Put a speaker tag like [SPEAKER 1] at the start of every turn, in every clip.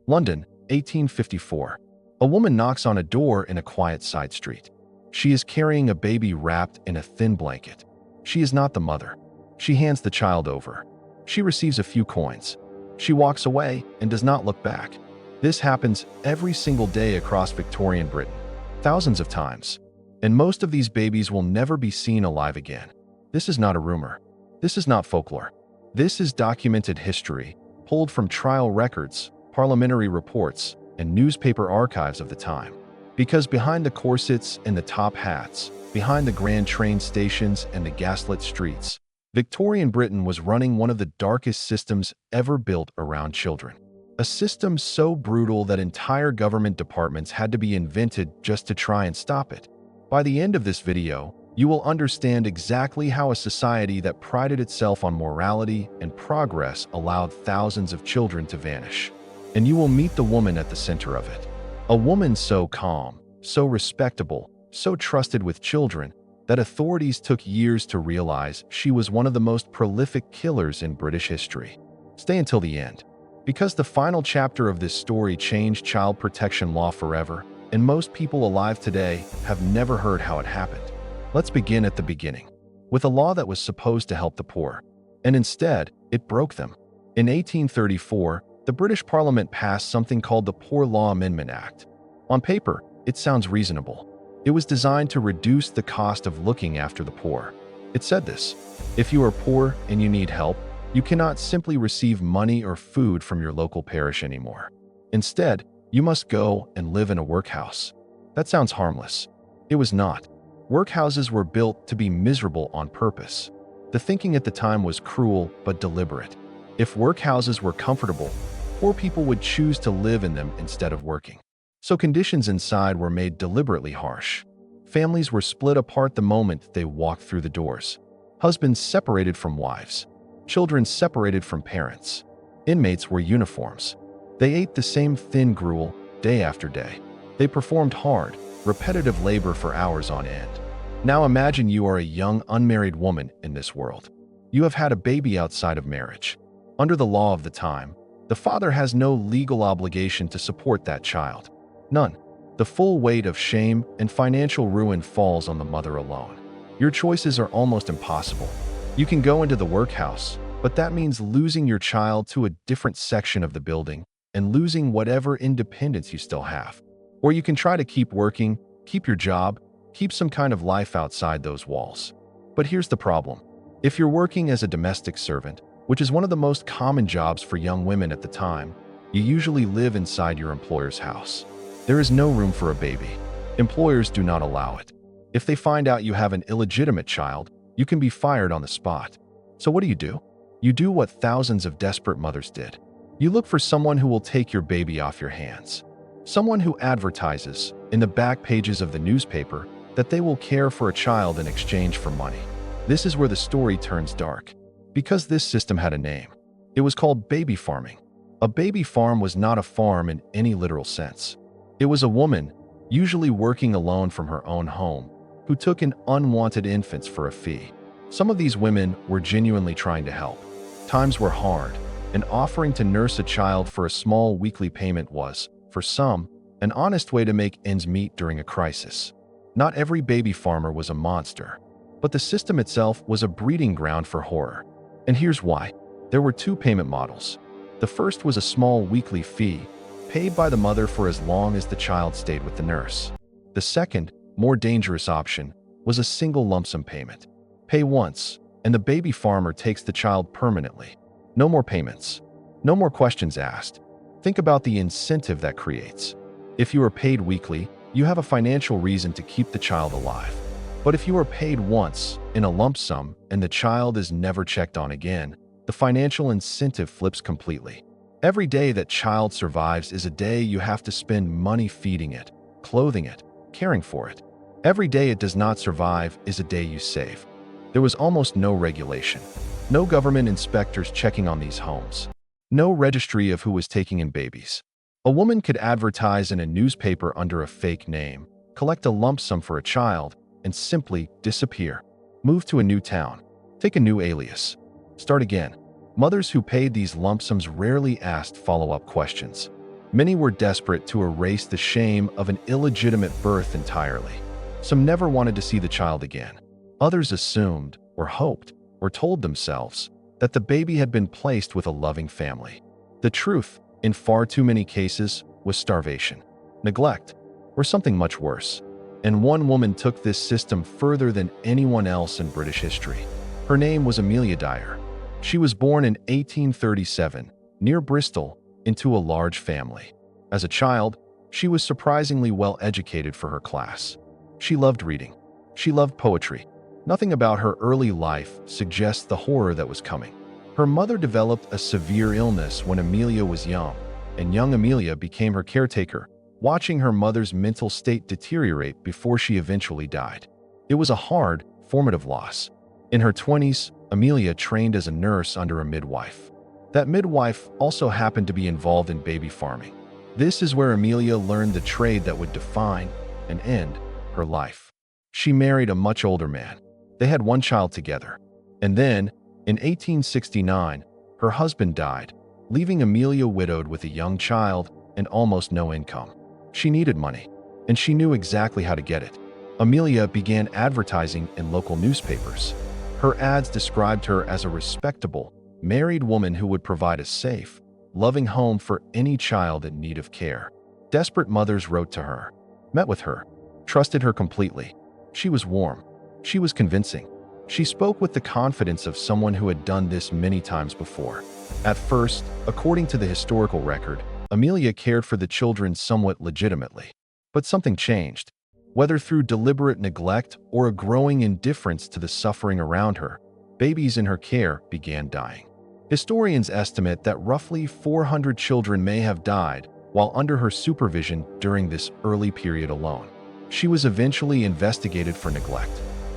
[SPEAKER 1] London, 1854. A woman knocks on a door in a quiet side street. She is carrying a baby wrapped in a thin blanket. She is not the mother. She hands the child over. She receives a few coins. She walks away and does not look back. This happens every single day across Victorian Britain, thousands of times. And most of these babies will never be seen alive again. This is not a rumor. This is not folklore. This is documented history, pulled from trial records, parliamentary reports, and newspaper archives of the time. Because behind the corsets and the top hats, behind the grand train stations and the gaslit streets, Victorian Britain was running one of the darkest systems ever built around children. A system so brutal that entire government departments had to be invented just to try and stop it. By the end of this video, you will understand exactly how a society that prided itself on morality and progress allowed thousands of children to vanish. And you will meet the woman at the center of it. A woman so calm, so respectable, so trusted with children, that authorities took years to realize she was one of the most prolific killers in British history. Stay until the end, because the final chapter of this story changed child protection law forever, and most people alive today have never heard how it happened. Let's begin at the beginning, with a law that was supposed to help the poor, and instead, it broke them. In 1834, the British Parliament passed something called the Poor Law Amendment Act. On paper, it sounds reasonable. It was designed to reduce the cost of looking after the poor. It said this: if you are poor and you need help, you cannot simply receive money or food from your local parish anymore. Instead, you must go and live in a workhouse. That sounds harmless. It was not. Workhouses were built to be miserable on purpose. The thinking at the time was cruel but deliberate. If workhouses were comfortable, poor people would choose to live in them instead of working. So conditions inside were made deliberately harsh. Families were split apart the moment they walked through the doors. Husbands separated from wives. Children separated from parents. Inmates wore uniforms. They ate the same thin gruel day after day. They performed hard, repetitive labor for hours on end. Now imagine you are a young, unmarried woman in this world. You have had a baby outside of marriage. Under the law of the time, the father has no legal obligation to support that child. None. The full weight of shame and financial ruin falls on the mother alone. Your choices are almost impossible. You can go into the workhouse, but that means losing your child to a different section of the building and losing whatever independence you still have. Or you can try to keep working, keep your job, keep some kind of life outside those walls. But here's the problem. If you're working as a domestic servant, which is one of the most common jobs for young women at the time, you usually live inside your employer's house. There is no room for a baby. Employers do not allow it. If they find out you have an illegitimate child, you can be fired on the spot. So what do? You do what thousands of desperate mothers did. You look for someone who will take your baby off your hands. Someone who advertises, in the back pages of the newspaper, that they will care for a child in exchange for money. This is where the story turns dark. Because this system had a name. It was called baby farming. A baby farm was not a farm in any literal sense. It was a woman, usually working alone from her own home, who took in unwanted infants for a fee. Some of these women were genuinely trying to help. Times were hard, and offering to nurse a child for a small weekly payment was, for some, an honest way to make ends meet during a crisis. Not every baby farmer was a monster, but the system itself was a breeding ground for horror. And here's why. There were two payment models. The first was a small weekly fee, paid by the mother for as long as the child stayed with the nurse. The second, more dangerous option, was a single lump sum payment. Pay once, and the baby farmer takes the child permanently. No more payments. No more questions asked. Think about the incentive that creates. If you are paid weekly, you have a financial reason to keep the child alive. But if you are paid once, in a lump sum, and the child is never checked on again, the financial incentive flips completely. Every day that child survives is a day you have to spend money feeding it, clothing it, caring for it. Every day it does not survive is a day you save. There was almost no regulation. No government inspectors checking on these homes. No registry of who was taking in babies. A woman could advertise in a newspaper under a fake name, collect a lump sum for a child, and simply disappear. Move to a new town. Take a new alias. Start again. Mothers who paid these lump sums rarely asked follow-up questions. Many were desperate to erase the shame of an illegitimate birth entirely. Some never wanted to see the child again. Others assumed, or hoped, or told themselves that the baby had been placed with a loving family. The truth, in far too many cases, was starvation, neglect, or something much worse. And one woman took this system further than anyone else in British history. Her name was Amelia Dyer. She was born in 1837, near Bristol, into a large family. As a child, she was surprisingly well educated for her class. She loved reading. She loved poetry. Nothing about her early life suggests the horror that was coming. Her mother developed a severe illness when Amelia was young, and young Amelia became her caretaker, watching her mother's mental state deteriorate before she eventually died. It was a hard, formative loss. In her 20s, Amelia trained as a nurse under a midwife. That midwife also happened to be involved in baby farming. This is where Amelia learned the trade that would define and end her life. She married a much older man. They had one child together. And then, in 1869, her husband died, leaving Amelia widowed with a young child and almost no income. She needed money, and she knew exactly how to get it. Amelia began advertising in local newspapers. Her ads described her as a respectable, married woman who would provide a safe, loving home for any child in need of care. Desperate mothers wrote to her, met with her, trusted her completely. She was warm. She was convincing. She spoke with the confidence of someone who had done this many times before. At first, according to the historical record, Amelia cared for the children somewhat legitimately. But something changed. Whether through deliberate neglect or a growing indifference to the suffering around her, babies in her care began dying. Historians estimate that roughly 400 children may have died while under her supervision during this early period alone. She was eventually investigated for neglect,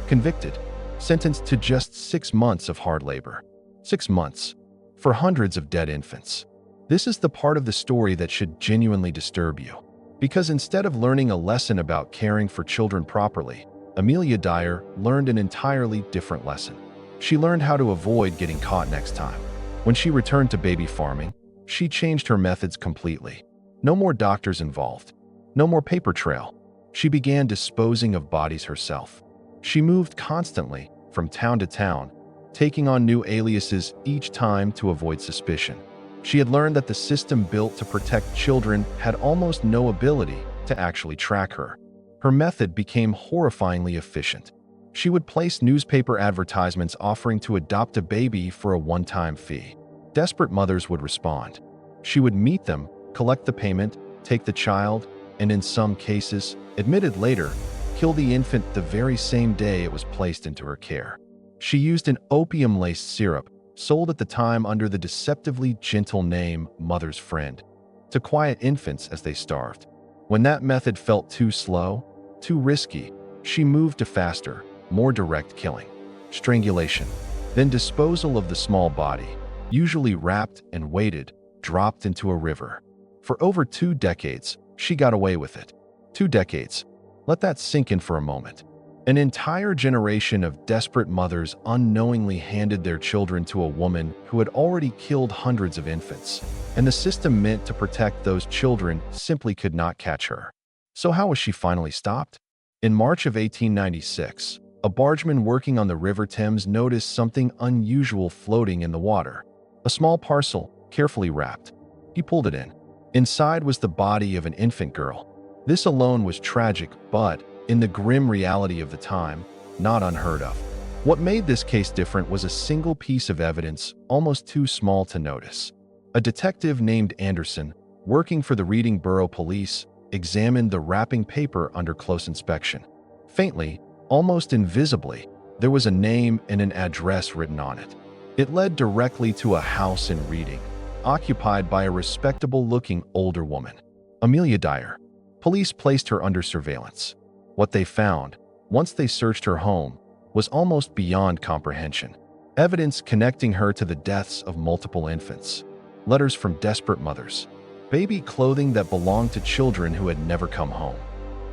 [SPEAKER 1] convicted, sentenced to just 6 months of hard labor. 6 months for hundreds of dead infants. This is the part of the story that should genuinely disturb you. Because instead of learning a lesson about caring for children properly, Amelia Dyer learned an entirely different lesson. She learned how to avoid getting caught next time. When she returned to baby farming, she changed her methods completely. No more doctors involved. No more paper trail. She began disposing of bodies herself. She moved constantly from town to town, taking on new aliases each time to avoid suspicion. She had learned that the system built to protect children had almost no ability to actually track her. Her method became horrifyingly efficient. She would place newspaper advertisements offering to adopt a baby for a one-time fee. Desperate mothers would respond. She would meet them, collect the payment, take the child, and in some cases, admitted later, kill the infant the very same day it was placed into her care. She used an opium-laced syrup, sold at the time under the deceptively gentle name Mother's Friend, to quiet infants as they starved. When that method felt too slow, too risky, she moved to faster, more direct killing. Strangulation, then disposal of the small body, usually wrapped and weighted, dropped into a river. For over 2 decades, she got away with it. 2 decades. Let that sink in for a moment. An entire generation of desperate mothers unknowingly handed their children to a woman who had already killed hundreds of infants, and the system meant to protect those children simply could not catch her. So how was she finally stopped? In March of 1896, a bargeman working on the River Thames noticed something unusual floating in the water. A small parcel, carefully wrapped. He pulled it in. Inside was the body of an infant girl. This alone was tragic, but, in the grim reality of the time, not unheard of. What made this case different was a single piece of evidence, almost too small to notice. A detective named Anderson, working for the Reading Borough Police, examined the wrapping paper under close inspection. Faintly, almost invisibly, there was a name and an address written on it. It led directly to a house in Reading, occupied by a respectable-looking older woman, Amelia Dyer. Police placed her under surveillance. What they found, once they searched her home, was almost beyond comprehension. Evidence connecting her to the deaths of multiple infants. Letters from desperate mothers. Baby clothing that belonged to children who had never come home.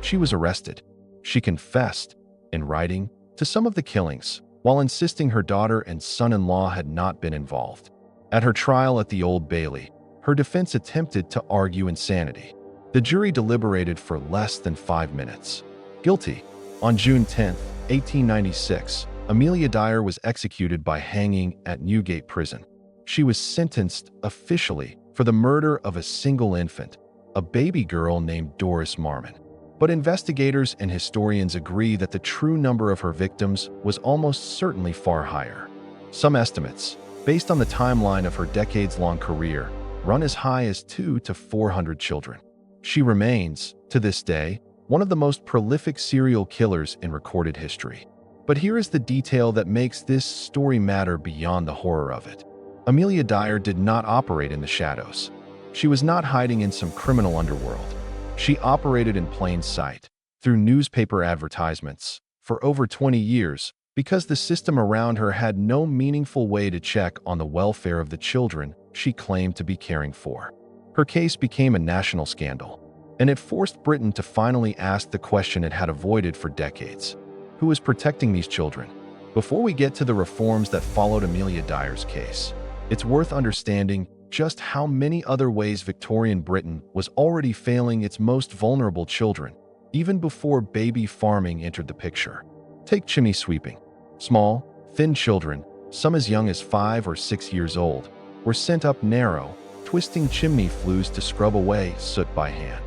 [SPEAKER 1] She was arrested. She confessed, in writing, to some of the killings, while insisting her daughter and son-in-law had not been involved. At her trial at the Old Bailey, Her defense attempted to argue insanity. The jury deliberated for less than 5 minutes. Guilty. On June 10, 1896, Amelia Dyer was executed by hanging at Newgate Prison. She was sentenced officially for the murder of a single infant, a baby girl named Doris Marmon. But investigators and historians agree that the true number of her victims was almost certainly far higher. Some estimates, based on the timeline of her decades-long career, run as high as 200 to 400 children. She remains, to this day, one of the most prolific serial killers in recorded history. But here is the detail that makes this story matter beyond the horror of it. Amelia Dyer did not operate in the shadows. She was not hiding in some criminal underworld. She operated in plain sight, through newspaper advertisements, for over 20 years, because the system around her had no meaningful way to check on the welfare of the children she claimed to be caring for. Her case became a national scandal, and it forced Britain to finally ask the question it had avoided for decades. Who is protecting these children? Before we get to the reforms that followed Amelia Dyer's case, it's worth understanding just how many other ways Victorian Britain was already failing its most vulnerable children, even before baby farming entered the picture. Take chimney sweeping. Small, thin children, some as young as 5 or 6 years old, were sent up narrow, twisting chimney flues to scrub away soot by hand.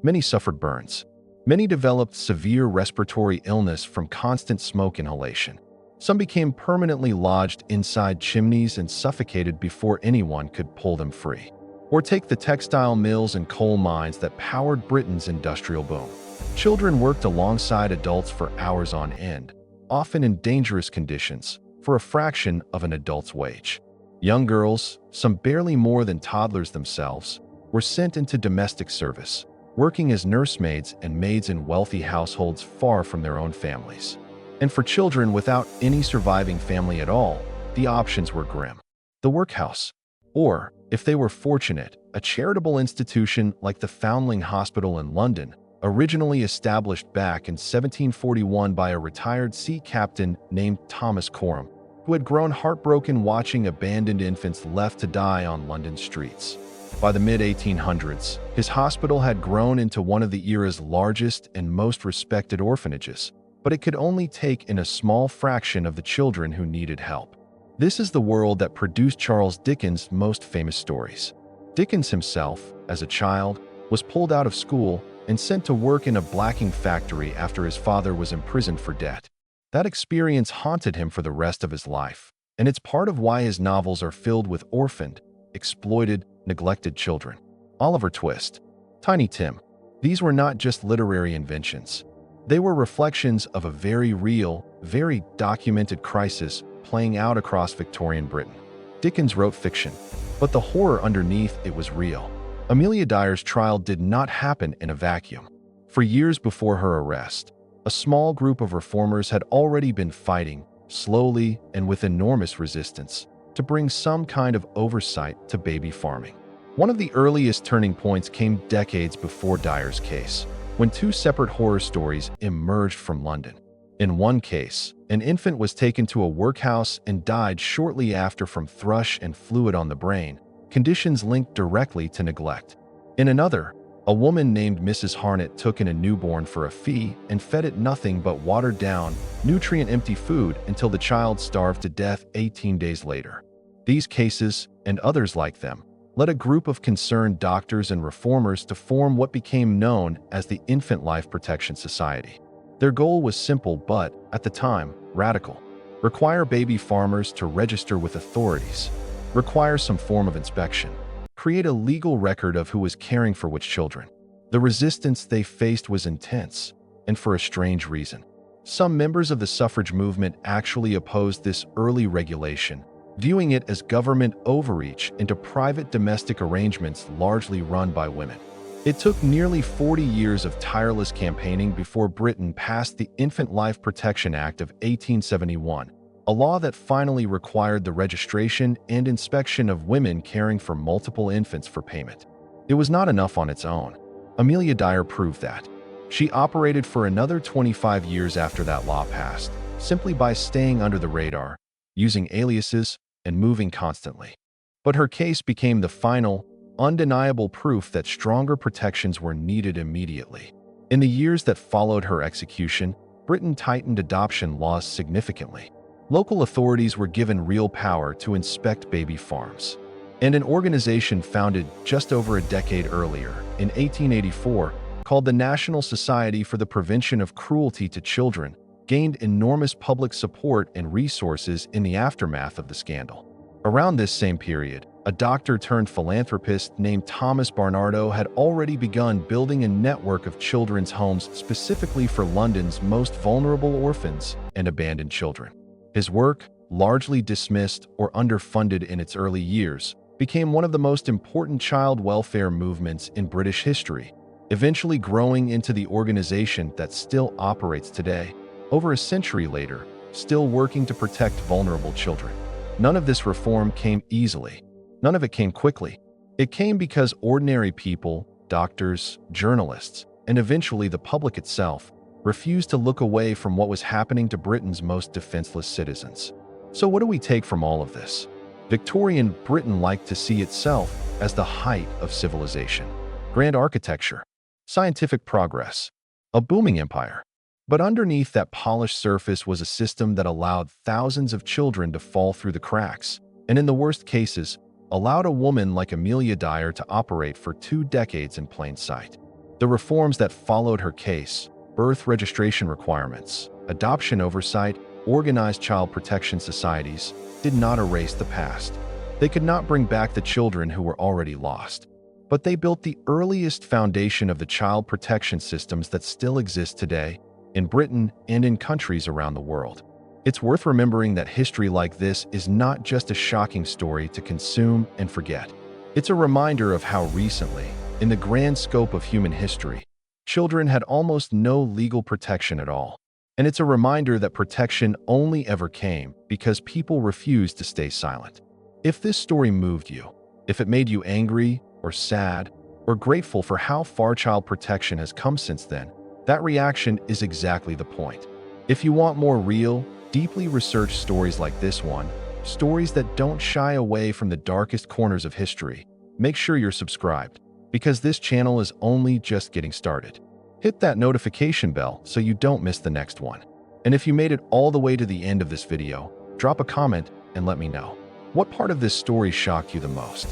[SPEAKER 1] Many suffered burns. Many developed severe respiratory illness from constant smoke inhalation. Some became permanently lodged inside chimneys and suffocated before anyone could pull them free. Or take the textile mills and coal mines that powered Britain's industrial boom. Children worked alongside adults for hours on end, often in dangerous conditions, for a fraction of an adult's wage. Young girls, some barely more than toddlers themselves, were sent into domestic service, working as nursemaids and maids in wealthy households far from their own families. And for children without any surviving family at all, the options were grim. The workhouse, or, if they were fortunate, a charitable institution like the Foundling Hospital in London, originally established back in 1741 by a retired sea captain named Thomas Coram, who had grown heartbroken watching abandoned infants left to die on London streets. By the mid-1800s, his hospital had grown into one of the era's largest and most respected orphanages, but it could only take in a small fraction of the children who needed help. This is the world that produced Charles Dickens' most famous stories. Dickens himself, as a child, was pulled out of school and sent to work in a blacking factory after his father was imprisoned for debt. That experience haunted him for the rest of his life, and it's part of why his novels are filled with orphaned, exploited, neglected children. Oliver Twist, Tiny Tim. These were not just literary inventions. They were reflections of a very real, very documented crisis playing out across Victorian Britain. Dickens wrote fiction, but the horror underneath it was real. Amelia Dyer's trial did not happen in a vacuum. For years before her arrest, a small group of reformers had already been fighting, slowly and with enormous resistance, to bring some kind of oversight to baby farming. One of the earliest turning points came decades before Dyer's case, when 2 separate horror stories emerged from London. In one case, an infant was taken to a workhouse and died shortly after from thrush and fluid on the brain, conditions linked directly to neglect. In another, a woman named Mrs. Harnett took in a newborn for a fee and fed it nothing but watered-down, nutrient-empty food until the child starved to death 18 days later. These cases, and others like them, led a group of concerned doctors and reformers to form what became known as the Infant Life Protection Society. Their goal was simple but, at the time, radical. Require baby farmers to register with authorities. Require some form of inspection. Create a legal record of who was caring for which children. The resistance they faced was intense, and for a strange reason. Some members of the suffrage movement actually opposed this early regulation, viewing it as government overreach into private domestic arrangements largely run by women. It took nearly 40 years of tireless campaigning before Britain passed the Infant Life Protection Act of 1871, a law that finally required the registration and inspection of women caring for multiple infants for payment. It was not enough on its own. Amelia Dyer proved that. She operated for another 25 years after that law passed, simply by staying under the radar, using aliases, and moving constantly. But her case became the final, undeniable proof that stronger protections were needed immediately. In the years that followed her execution, Britain tightened adoption laws significantly. Local authorities were given real power to inspect baby farms. And an organization founded just over a decade earlier, in 1884, called the National Society for the Prevention of Cruelty to Children, gained enormous public support and resources in the aftermath of the scandal. Around this same period, a doctor-turned-philanthropist named Thomas Barnardo had already begun building a network of children's homes specifically for London's most vulnerable orphans and abandoned children. His work, largely dismissed or underfunded in its early years, became one of the most important child welfare movements in British history, eventually growing into the organization that still operates today, over a century later, still working to protect vulnerable children. None of this reform came easily. None of it came quickly. It came because ordinary people, doctors, journalists, and eventually the public itself, refused to look away from what was happening to Britain's most defenseless citizens. So what do we take from all of this? Victorian Britain liked to see itself as the height of civilization. Grand architecture, scientific progress, a booming empire. But underneath that polished surface was a system that allowed thousands of children to fall through the cracks, and in the worst cases, allowed a woman like Amelia Dyer to operate for 2 decades in plain sight. The reforms that followed her case, birth registration requirements, adoption oversight, organized child protection societies, did not erase the past. They could not bring back the children who were already lost. But they built the earliest foundation of the child protection systems that still exist today, in Britain and in countries around the world. It's worth remembering that history like this is not just a shocking story to consume and forget. It's a reminder of how recently, in the grand scope of human history, children had almost no legal protection at all. And it's a reminder that protection only ever came because people refused to stay silent. If this story moved you, if it made you angry or sad or grateful for how far child protection has come since then, that reaction is exactly the point. If you want more real, deeply researched stories like this one, stories that don't shy away from the darkest corners of history, make sure you're subscribed, because this channel is only just getting started. Hit that notification bell so you don't miss the next one. And if you made it all the way to the end of this video, drop a comment and let me know. What part of this story shocked you the most?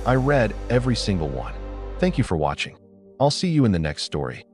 [SPEAKER 1] I read every single one. Thank you for watching. I'll see you in the next story.